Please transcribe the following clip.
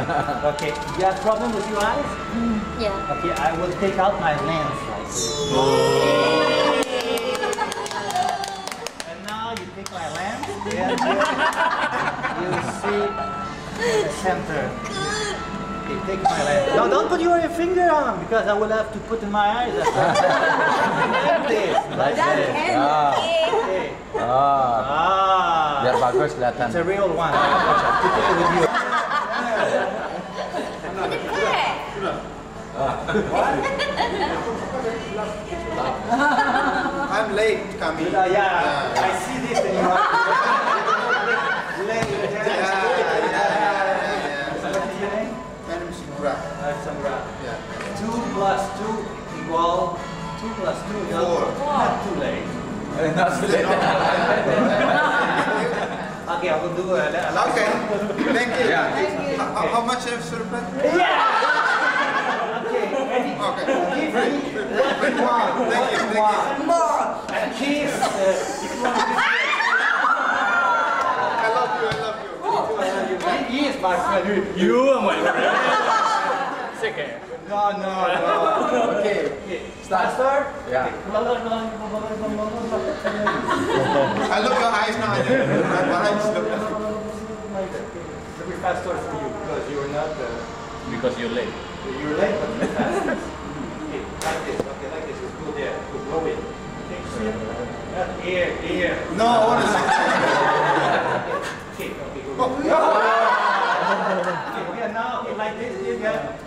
Okay, you have problem with your eyes? Yeah. Okay, I will take out my lens like this. And now you take my lens, and you see the center. Okay, take my lens. No, don't put your finger on, because I will have to put in my eyes. Like this. Like this. Okay. Biar bagus kelihatan. It's a real one. Put it with you. I'm late coming. Yeah, I see this in your eyes. Late. What is your name? My name is Samura. Samura. Yeah. 2 plus 2 equal 2 plus 2 equal not too late. Not too late. Okay, I will do a Okay. Thank you. Yeah. How much have surplus? Yeah! Okay, ready? Okay. Give me one. Thank you. More. And kiss. I love you. He is my friend. You are my friend. It's okay. No. Okay. Start. Yeah. I love your eyes now. My eyes look. It'll be faster for you because you're not. Because you're late. You're late, but you're fast. Okay, like this. Okay, like this. Just go there. Go blow it. Okay, not here. No, I want to see. Okay, go. Okay, now like this. You get.